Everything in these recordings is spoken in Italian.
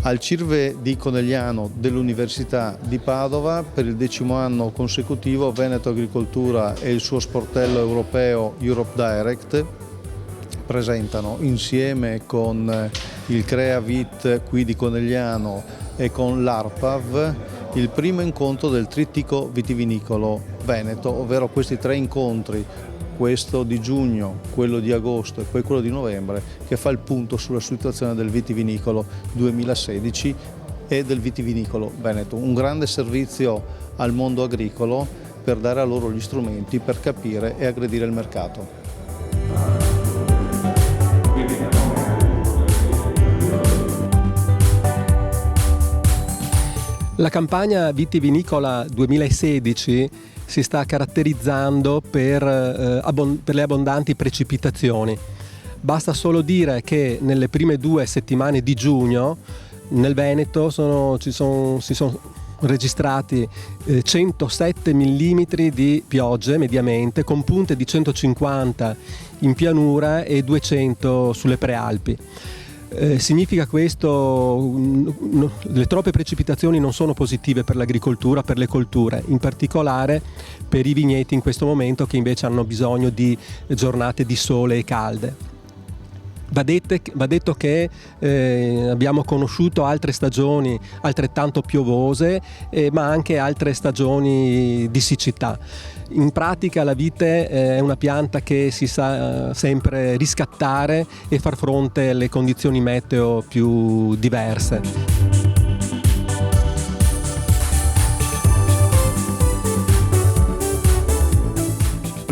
Al CIRVE di Conegliano dell'Università di Padova, per il 10° anno consecutivo, Veneto Agricoltura e il suo sportello europeo Europe Direct presentano, insieme con il Creavit qui di Conegliano e con l'ARPAV, il primo incontro del trittico vitivinicolo veneto, ovvero questi 3 incontri, questo di giugno, quello di agosto e poi quello di novembre, che fa il punto sulla situazione del vitivinicolo 2016 e del vitivinicolo veneto. Un grande servizio al mondo agricolo per dare a loro gli strumenti per capire e aggredire il mercato. La campagna vitivinicola 2016 si sta caratterizzando per le abbondanti precipitazioni. Basta solo dire che nelle prime 2 settimane di giugno nel Veneto si sono registrati 107 mm di piogge mediamente, con punte di 150 in pianura e 200 sulle prealpi. Significa questo, le troppe precipitazioni non sono positive per l'agricoltura, per le colture, in particolare per i vigneti in questo momento, che invece hanno bisogno di giornate di sole e calde. Va detto che abbiamo conosciuto altre stagioni altrettanto piovose, ma anche altre stagioni di siccità. In pratica la vite è una pianta che si sa sempre riscattare e far fronte alle condizioni meteo più diverse.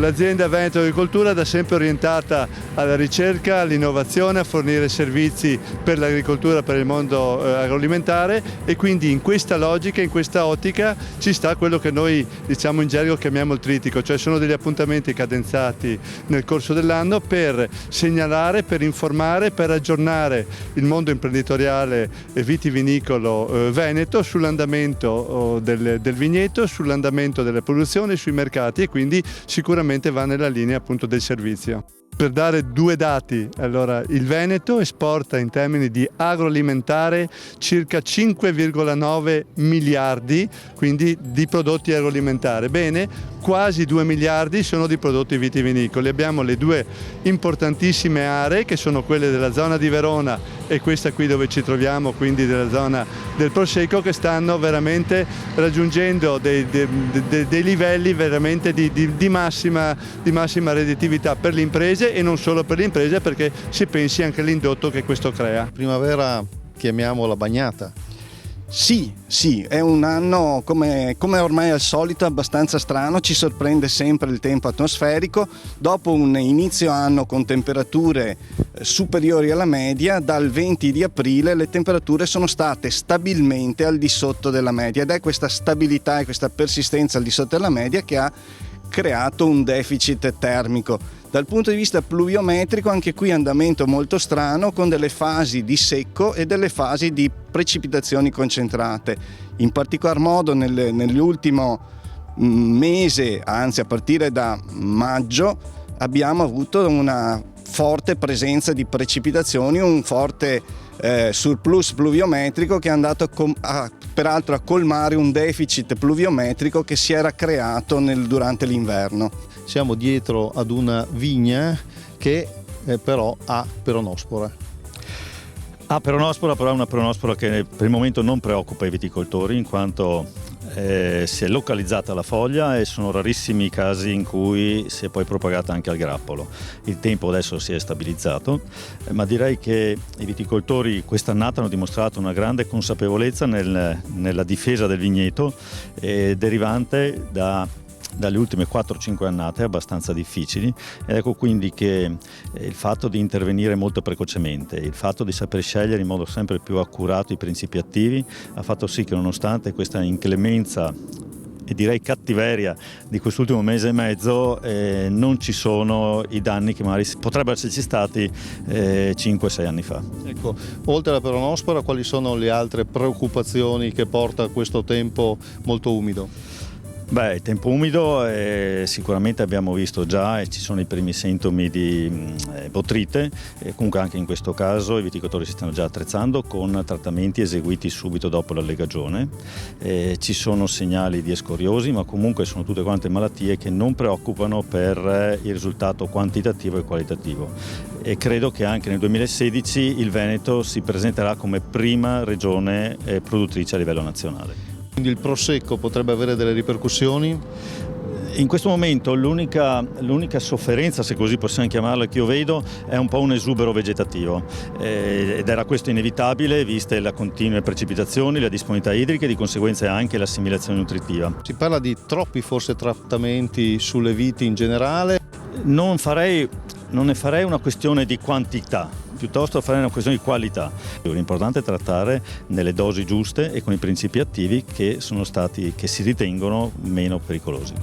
L'azienda Veneto Agricoltura è da sempre orientata alla ricerca, all'innovazione, a fornire servizi per l'agricoltura, per il mondo agroalimentare, e quindi in questa logica, in questa ottica ci sta quello che noi diciamo in gergo chiamiamo il trittico, cioè sono degli appuntamenti cadenzati nel corso dell'anno per segnalare, per informare, per aggiornare il mondo imprenditoriale vitivinicolo veneto sull'andamento del vigneto, sull'andamento delle produzioni, sui mercati, e quindi sicuramente va nella linea appunto del servizio. Per dare 2 dati, allora il Veneto esporta in termini di agroalimentare circa 5,9 miliardi, quindi di prodotti agroalimentari. Bene, quasi 2 miliardi sono di prodotti vitivinicoli. Abbiamo le 2 importantissime aree, che sono quelle della zona di Verona e questa qui dove ci troviamo, quindi della zona del Prosecco, che stanno veramente raggiungendo dei livelli veramente di massima redditività per le imprese, e non solo per le imprese, perché si pensi anche all'indotto che questo crea. Primavera, chiamiamola bagnata. Sì, è un anno come ormai al solito abbastanza strano, ci sorprende sempre il tempo atmosferico. Dopo un inizio anno con temperature superiori alla media, dal 20 di aprile le temperature sono state stabilmente al di sotto della media, ed è questa stabilità e questa persistenza al di sotto della media che ha creato un deficit termico. Dal punto di vista pluviometrico, anche qui andamento molto strano, con delle fasi di secco e delle fasi di precipitazioni concentrate. In particolar modo nell'ultimo mese, anzi a partire da maggio, abbiamo avuto una forte presenza di precipitazioni, un forte surplus pluviometrico che è andato peraltro a colmare un deficit pluviometrico che si era creato durante l'inverno. Siamo dietro ad una vigna che però ha peronospora. Peronospora, però è una peronospora che per il momento non preoccupa i viticoltori, in quanto si è localizzata la foglia e sono rarissimi i casi in cui si è poi propagata anche al grappolo. Il tempo adesso si è stabilizzato, ma direi che i viticoltori quest'annata hanno dimostrato una grande consapevolezza nella difesa del vigneto, derivante dalle ultime 4-5 annate abbastanza difficili, ed ecco quindi che il fatto di intervenire molto precocemente, il fatto di saper scegliere in modo sempre più accurato i principi attivi ha fatto sì che, nonostante questa inclemenza e direi cattiveria di quest'ultimo mese e mezzo non ci sono i danni che magari potrebbero esserci stati 5-6 anni fa. Ecco, oltre alla peronospora, quali sono le altre preoccupazioni che porta questo tempo molto umido? Beh, il tempo umido sicuramente abbiamo visto già e ci sono i primi sintomi di botryte, comunque anche in questo caso i viticoltori si stanno già attrezzando con trattamenti eseguiti subito dopo l'allegagione. Ci sono segnali di escoriosi, ma comunque sono tutte quante malattie che non preoccupano per il risultato quantitativo e qualitativo. E credo che anche nel 2016 il Veneto si presenterà come prima regione produttrice a livello nazionale. Quindi il prosecco potrebbe avere delle ripercussioni? In questo momento l'unica sofferenza, se così possiamo chiamarla, che io vedo è un po' un esubero vegetativo ed era questo inevitabile viste le continue precipitazioni, la disponibilità idrica e di conseguenza anche l'assimilazione nutritiva. Si parla di troppi forse trattamenti sulle viti in generale? Non ne farei una questione di quantità, piuttosto farei una questione di qualità. L'importante è trattare nelle dosi giuste e con i principi attivi che si ritengono meno pericolosi.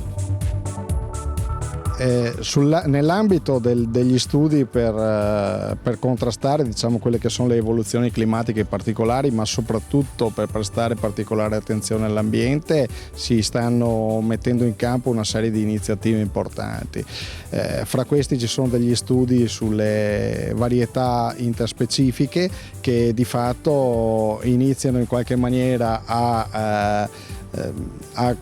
Nell'ambito degli studi per contrastare, diciamo, quelle che sono le evoluzioni climatiche particolari, ma soprattutto per prestare particolare attenzione all'ambiente, si stanno mettendo in campo una serie di iniziative importanti. Fra questi ci sono degli studi sulle varietà interspecifiche che di fatto iniziano in qualche maniera a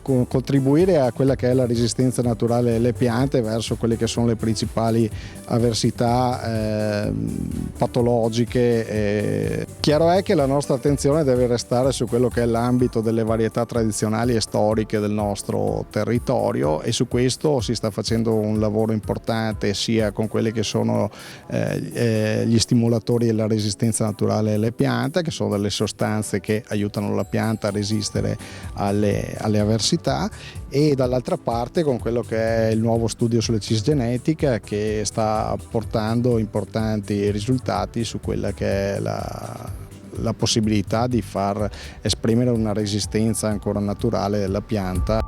contribuire a quella che è la resistenza naturale delle piante verso quelle che sono le principali avversità patologiche. Chiaro è che la nostra attenzione deve restare su quello che è l'ambito delle varietà tradizionali e storiche del nostro territorio, e su questo si sta facendo un lavoro importante sia con quelli che sono gli stimolatori della resistenza naturale delle piante, che sono delle sostanze che aiutano la pianta a resistere alle avversità, e dall'altra parte con quello che è il nuovo studio sulla cisgenetica, che sta portando importanti risultati su quella che è la possibilità di far esprimere una resistenza ancora naturale della pianta.